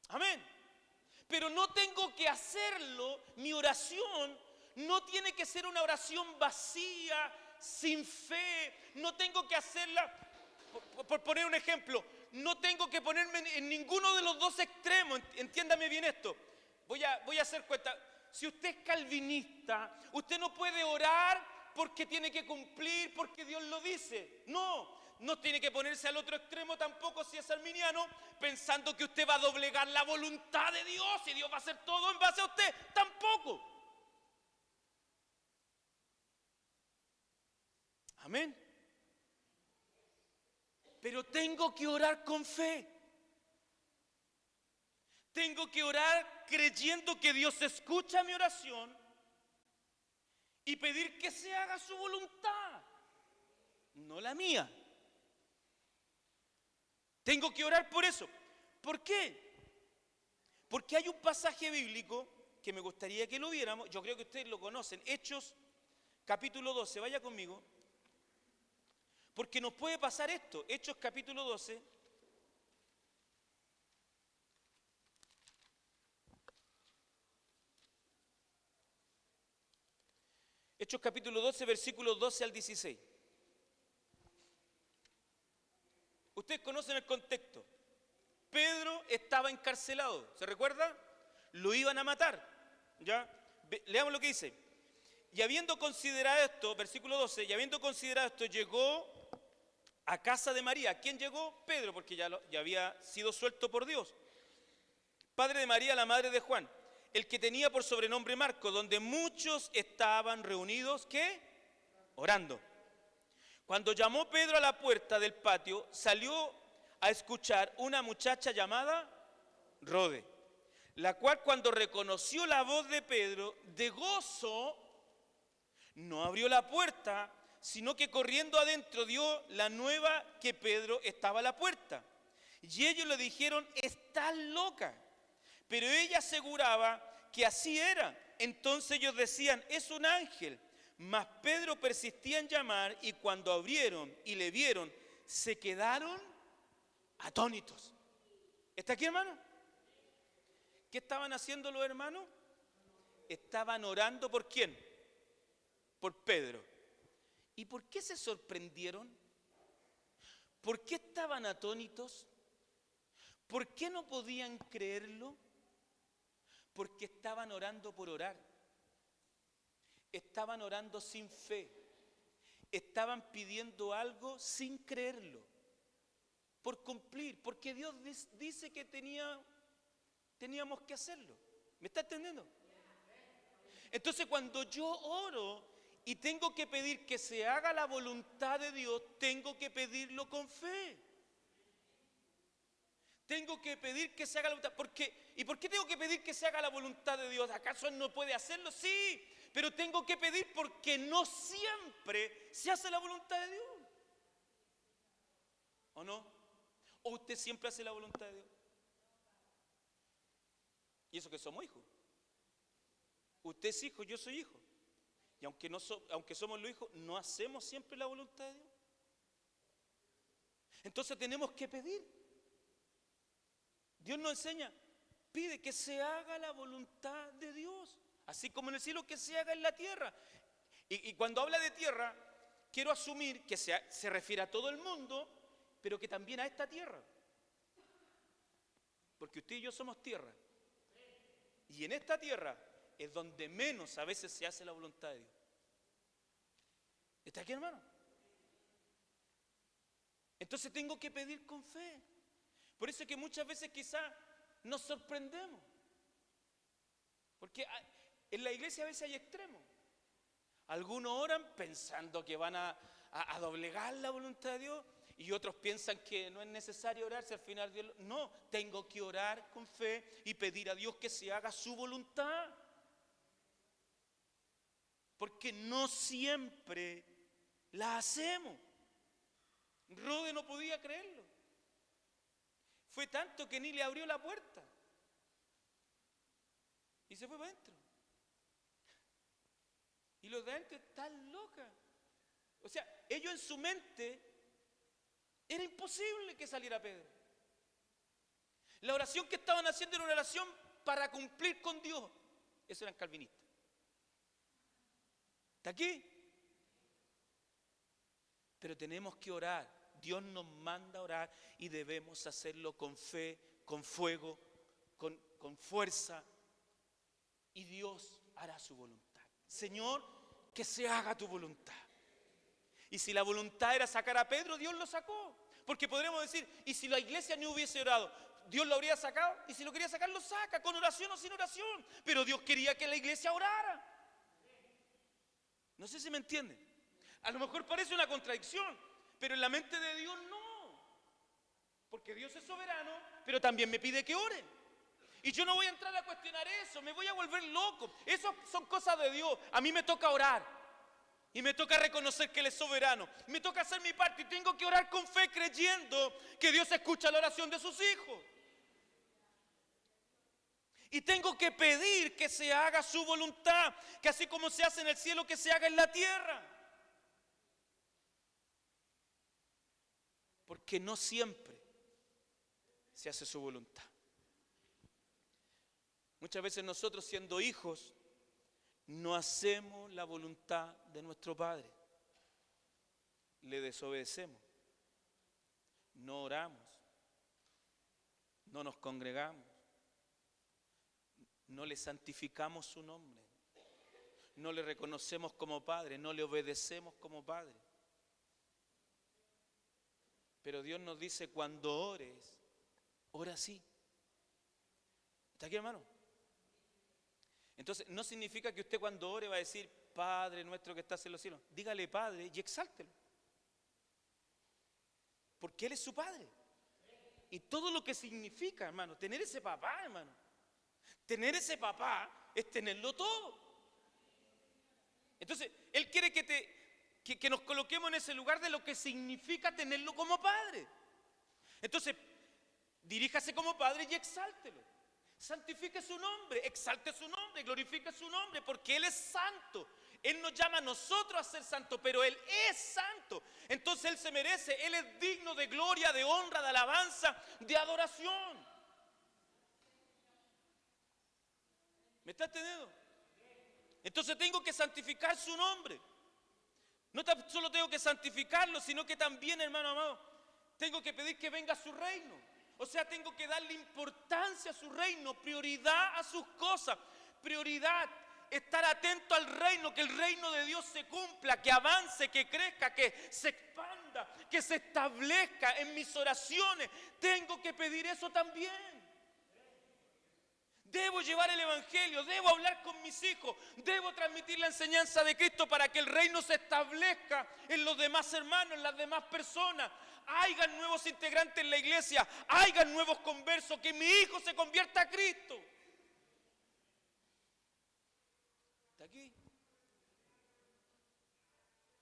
Amén. Pero no tengo que hacerlo, mi oración no tiene que ser una oración vacía, sin fe. No tengo que hacerla, por poner un ejemplo, no tengo que ponerme en ninguno de los dos extremos. Entiéndame bien esto. Voy a hacer cuenta. Si usted es calvinista, usted no puede orar porque tiene que cumplir, porque Dios lo dice. No tiene que ponerse al otro extremo tampoco si es arminiano, pensando que usted va a doblegar la voluntad de Dios y Dios va a hacer todo en base a usted. Tampoco. Amén. Pero tengo que orar con fe. Tengo que orar creyendo que Dios escucha mi oración y pedir que se haga su voluntad, no la mía. Tengo que orar por eso. ¿Por qué? Porque hay un pasaje bíblico que me gustaría que lo viéramos. Yo creo que ustedes lo conocen. Hechos, capítulo 12. Vaya conmigo. Porque nos puede pasar esto. Hechos, capítulo 12. Hechos, capítulo 12, versículos 12 al 16. Ustedes conocen el contexto. Pedro estaba encarcelado, ¿se recuerda? Lo iban a matar, ¿ya? Leamos lo que dice. Y habiendo considerado esto, versículo 12, y habiendo considerado esto, llegó a casa de María. ¿Quién llegó? Pedro, porque ya había sido suelto por Dios. Padre de María, la madre de Juan, el que tenía por sobrenombre Marco, donde muchos estaban reunidos, ¿qué? Orando. Cuando llamó Pedro a la puerta del patio, salió a escuchar una muchacha llamada Rode, la cual cuando reconoció la voz de Pedro, de gozo, no abrió la puerta, sino que corriendo adentro dio la nueva que Pedro estaba a la puerta. Y ellos le dijeron, estás loca. Pero ella aseguraba que así era. Entonces ellos decían, es un ángel. Mas Pedro persistía en llamar y cuando abrieron y le vieron, se quedaron atónitos. ¿Está aquí, hermano? ¿Qué estaban haciendo los hermanos? Estaban orando ¿por quién? Por Pedro. ¿Y por qué se sorprendieron? ¿Por qué estaban atónitos? ¿Por qué no podían creerlo? Porque estaban orando por orar. Estaban orando sin fe. Estaban pidiendo algo sin creerlo. Por cumplir, porque Dios dice que teníamos que hacerlo. ¿Me está entendiendo? Entonces cuando yo oro y tengo que pedir que se haga la voluntad de Dios, tengo que pedirlo con fe. Tengo que pedir que se haga la voluntad. ¿Y por qué tengo que pedir que se haga la voluntad de Dios? ¿Acaso Él no puede hacerlo? Sí, pero tengo que pedir porque no siempre se hace la voluntad de Dios. ¿O no? ¿O usted siempre hace la voluntad de Dios? Y eso que somos hijos. Usted es hijo, yo soy hijo. Y aunque somos los hijos, no hacemos siempre la voluntad de Dios. Entonces tenemos que pedir. Dios nos enseña, pide que se haga la voluntad de Dios, así como en el cielo que se haga en la tierra. Y cuando habla de tierra, quiero asumir que se refiere a todo el mundo, pero que también a esta tierra. Porque usted y yo somos tierra. Y en esta tierra es donde menos a veces se hace la voluntad de Dios. ¿Está aquí, hermano? Entonces tengo que pedir con fe. Por eso es que muchas veces quizás nos sorprendemos. Porque en la iglesia a veces hay extremos. Algunos oran pensando que van a doblegar la voluntad de Dios y otros piensan que no es necesario orar si al final Dios... No, tengo que orar con fe y pedir a Dios que se haga su voluntad. Porque no siempre la hacemos. Rode no podía creerlo. Fue tanto que ni le abrió la puerta. Y se fue para adentro. Y los de adentro están locas. O sea, ellos en su mente era imposible que saliera Pedro. La oración que estaban haciendo era una oración para cumplir con Dios. Eso eran calvinistas. ¿Está aquí? Pero tenemos que orar. Dios nos manda a orar y debemos hacerlo con fe, con fuego, con fuerza. Y Dios hará su voluntad. Señor, que se haga tu voluntad. Y si la voluntad era sacar a Pedro, Dios lo sacó. Porque podremos decir, y si la iglesia no hubiese orado, Dios lo habría sacado. Y si lo quería sacar, lo saca, con oración o sin oración. Pero Dios quería que la iglesia orara. No sé si me entienden. A lo mejor parece una contradicción, pero en la mente de Dios no. Porque Dios es soberano, pero también me pide que ore. Y yo no voy a entrar a cuestionar eso, me voy a volver loco. Eso son cosas de Dios. A mí me toca orar. Y me toca reconocer que Él es soberano. Me toca hacer mi parte y tengo que orar con fe creyendo que Dios escucha la oración de sus hijos. Y tengo que pedir que se haga su voluntad, que así como se hace en el cielo, que se haga en la tierra. Porque no siempre se hace su voluntad. Muchas veces nosotros, siendo hijos, no hacemos la voluntad de nuestro Padre. Le desobedecemos. No oramos. No nos congregamos. No le santificamos su nombre. No le reconocemos como Padre. No le obedecemos como Padre. Pero Dios nos dice, cuando ores, ora así. ¿Está aquí, hermano? Entonces, no significa que usted cuando ore va a decir, Padre nuestro que estás en los cielos. Dígale Padre y exáltelo. Porque Él es su Padre. Y todo lo que significa, hermano, tener ese papá, hermano. Tener ese papá es tenerlo todo. Entonces, Él quiere que nos coloquemos en ese lugar de lo que significa tenerlo como Padre. Entonces, diríjase como Padre y exáltelo. Santifique su nombre, exalte su nombre, glorifique su nombre, porque Él es santo. Él nos llama a nosotros a ser santos, pero Él es santo. Entonces Él se merece, Él es digno de gloria, de honra, de alabanza, de adoración. ¿Me está entendiendo? Entonces tengo que santificar su nombre. No solo tengo que santificarlo, sino que también, hermano amado, tengo que pedir que venga su reino. O sea, tengo que darle importancia a su reino, prioridad a sus cosas, prioridad, estar atento al reino, que el reino de Dios se cumpla, que avance, que crezca, que se expanda, que se establezca en mis oraciones. Tengo que pedir eso también. Debo llevar el evangelio, debo hablar con mis hijos, debo transmitir la enseñanza de Cristo para que el reino se establezca en los demás hermanos, en las demás personas. Hayan nuevos integrantes en la iglesia, hayan nuevos conversos, que mi hijo se convierta a Cristo. ¿Está aquí?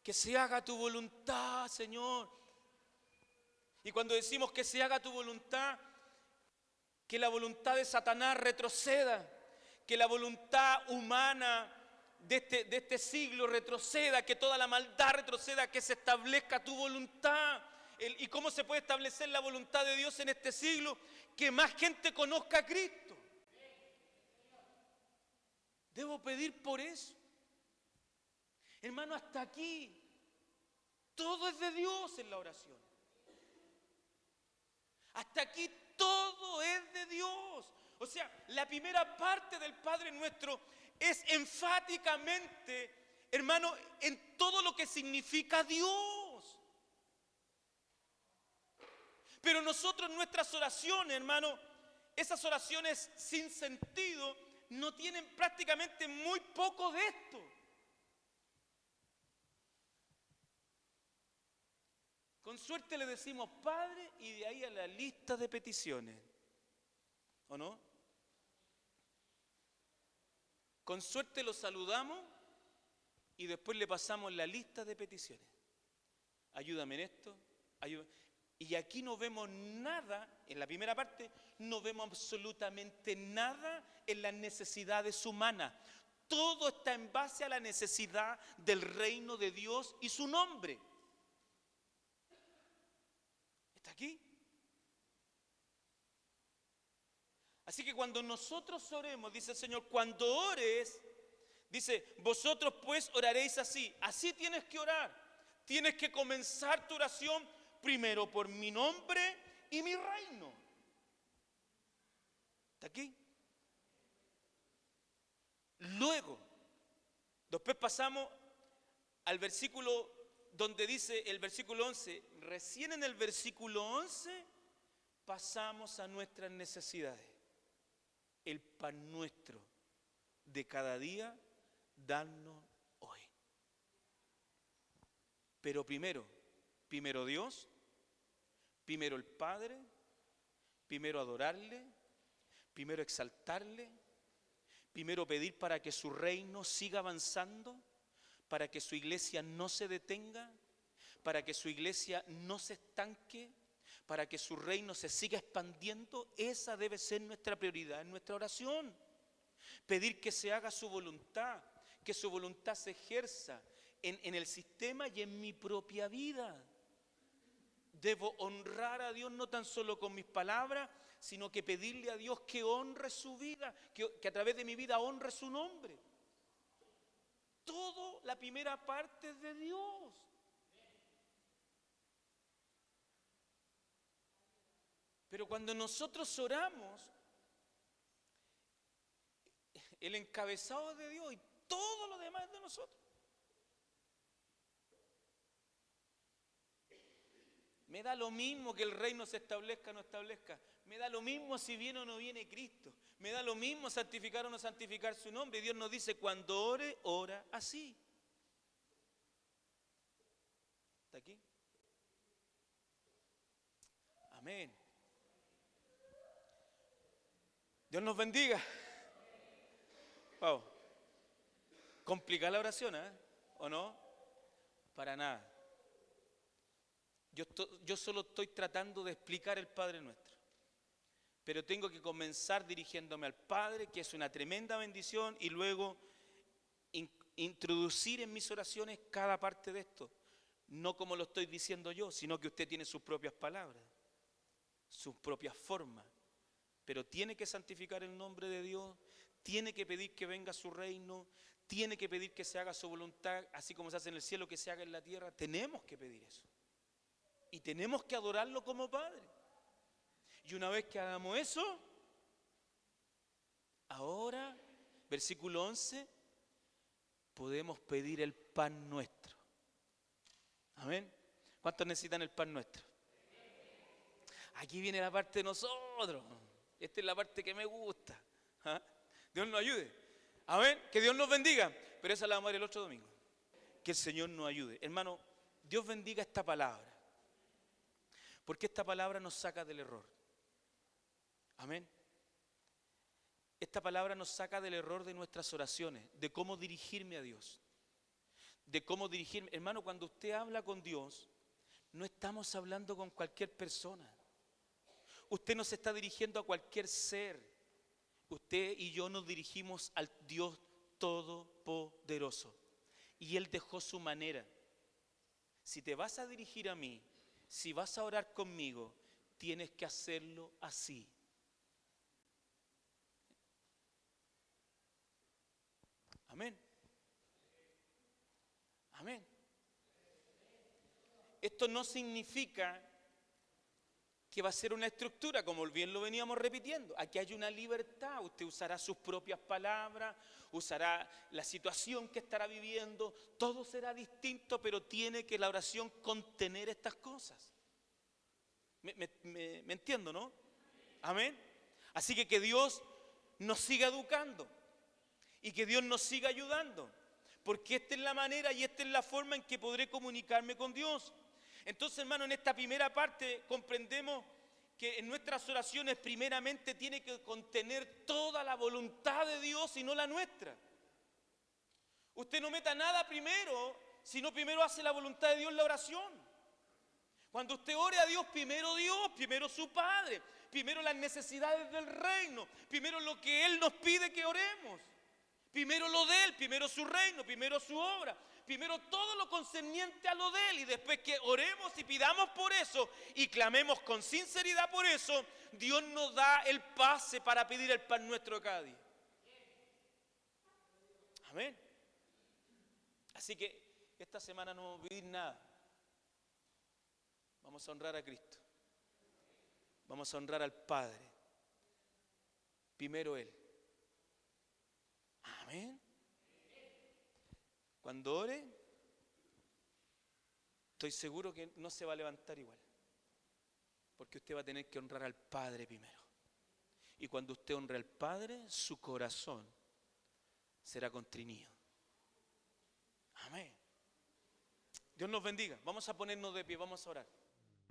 Que se haga tu voluntad, Señor. Y cuando decimos que se haga tu voluntad, que la voluntad de Satanás retroceda, que la voluntad humana de este siglo retroceda, que toda la maldad retroceda, que se establezca tu voluntad. ¿Y cómo se puede establecer la voluntad de Dios en este siglo? Que más gente conozca a Cristo. Debo pedir por eso. Hermano, hasta aquí todo es de Dios en la oración. Hasta aquí todo es de Dios. O sea, la primera parte del Padre Nuestro es enfáticamente, hermano, en todo lo que significa Dios. Pero nosotros, nuestras oraciones, hermano, esas oraciones sin sentido, no tienen prácticamente muy poco de esto. Con suerte le decimos Padre y de ahí a la lista de peticiones. ¿O no? Con suerte lo saludamos y después le pasamos la lista de peticiones. Ayúdame en esto, ayúdame. Y aquí no vemos nada, en la primera parte, no vemos absolutamente nada en las necesidades humanas. Todo está en base a la necesidad del reino de Dios y su nombre. ¿Está aquí? Así que cuando nosotros oremos, dice el Señor, cuando ores, dice, vosotros pues oraréis así. Así tienes que orar. Tienes que comenzar tu oración primero por mi nombre y mi reino. ¿Está aquí? Luego, después pasamos al versículo donde dice el versículo 11. Recién en el versículo 11 pasamos a nuestras necesidades. El pan nuestro de cada día, danos hoy. Pero primero Dios, primero el Padre, primero adorarle, primero exaltarle, primero pedir para que su reino siga avanzando, para que su iglesia no se detenga, para que su iglesia no se estanque, para que su reino se siga expandiendo. Esa debe ser nuestra prioridad en nuestra oración. Pedir que se haga su voluntad, que su voluntad se ejerza en el sistema y en mi propia vida. Debo honrar a Dios no tan solo con mis palabras, sino que pedirle a Dios que honre su vida, que a través de mi vida honre su nombre. Todo la primera parte es de Dios. Pero cuando nosotros oramos, el encabezado es de Dios y todo lo demás es de nosotros. Me da lo mismo que el reino se establezca o no establezca. Me da lo mismo si viene o no viene Cristo. Me da lo mismo santificar o no santificar su nombre. Y Dios nos dice, cuando ore, ora así. ¿Está aquí? Amén. Dios nos bendiga. Wow. ¿Complica la oración, o no? Para nada. Yo solo estoy tratando de explicar el Padre Nuestro. Pero tengo que comenzar dirigiéndome al Padre, que es una tremenda bendición, y luego introducir en mis oraciones cada parte de esto. No como lo estoy diciendo yo, sino que usted tiene sus propias palabras, sus propias formas. Pero tiene que santificar el nombre de Dios, tiene que pedir que venga su reino, tiene que pedir que se haga su voluntad, así como se hace en el cielo, que se haga en la tierra. Tenemos que pedir eso. Y tenemos que adorarlo como Padre. Y una vez que hagamos eso, ahora, versículo 11, podemos pedir el pan nuestro. Amén. ¿Cuántos necesitan el pan nuestro? Aquí viene la parte de nosotros. Esta es la parte que me gusta. Dios nos ayude. Amén. Que Dios nos bendiga. Pero esa la vamos a ver el otro domingo. Que el Señor nos ayude. Hermano, Dios bendiga esta palabra. Porque esta palabra nos saca del error. Amén. Esta palabra nos saca del error de nuestras oraciones, de cómo dirigirme a Dios. De cómo dirigirme. Hermano, cuando usted habla con Dios, no estamos hablando con cualquier persona. Usted no se está dirigiendo a cualquier ser. Usted y yo nos dirigimos al Dios Todopoderoso. Y Él dejó su manera. Si te vas a dirigir a mí, si vas a orar conmigo, tienes que hacerlo así. Amén. Amén. Esto no significa que va a ser una estructura, como bien lo veníamos repitiendo. Aquí hay una libertad. Usted usará sus propias palabras, usará la situación que estará viviendo. Todo será distinto, pero tiene que la oración contener estas cosas. ¿Me entiendo, no? Amén. Así que Dios nos siga educando y que Dios nos siga ayudando, porque esta es la manera y esta es la forma en que podré comunicarme con Dios. Entonces, hermano, en esta primera parte comprendemos que en nuestras oraciones primeramente tiene que contener toda la voluntad de Dios y no la nuestra. Usted no meta nada primero, sino primero hace la voluntad de Dios en la oración. Cuando usted ore a Dios, primero su Padre, primero las necesidades del reino, primero lo que Él nos pide que oremos. Primero lo de Él, primero su reino, primero su obra, primero todo lo concerniente a lo de Él. Y después que oremos y pidamos por eso y clamemos con sinceridad por eso, Dios nos da el pase para pedir el pan nuestro de cada día. Amén. Así que esta semana no vamos a pedir nada. Vamos a honrar a Cristo. Vamos a honrar al Padre. Primero Él. Amén. Cuando ore, estoy seguro que no se va a levantar igual. Porque usted va a tener que honrar al Padre primero. Y cuando usted honre al Padre, su corazón será contrinido. Amén. Dios nos bendiga. Vamos a ponernos de pie, vamos a orar.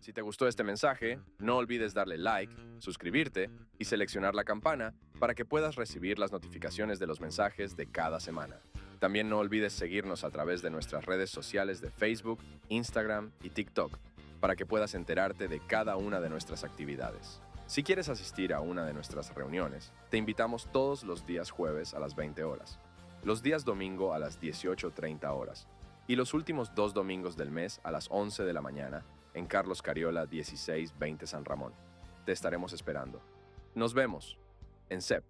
Si te gustó este mensaje, no olvides darle like, suscribirte y seleccionar la campana para que puedas recibir las notificaciones de los mensajes de cada semana. También no olvides seguirnos a través de nuestras redes sociales de Facebook, Instagram y TikTok para que puedas enterarte de cada una de nuestras actividades. Si quieres asistir a una de nuestras reuniones, te invitamos todos los días jueves a las 20 horas, los días domingo a las 18:30 horas y los últimos 2 domingos del mes a las 11 de la mañana en Carlos Cariola 1620 San Ramón. Te estaremos esperando. Nos vemos en CEP.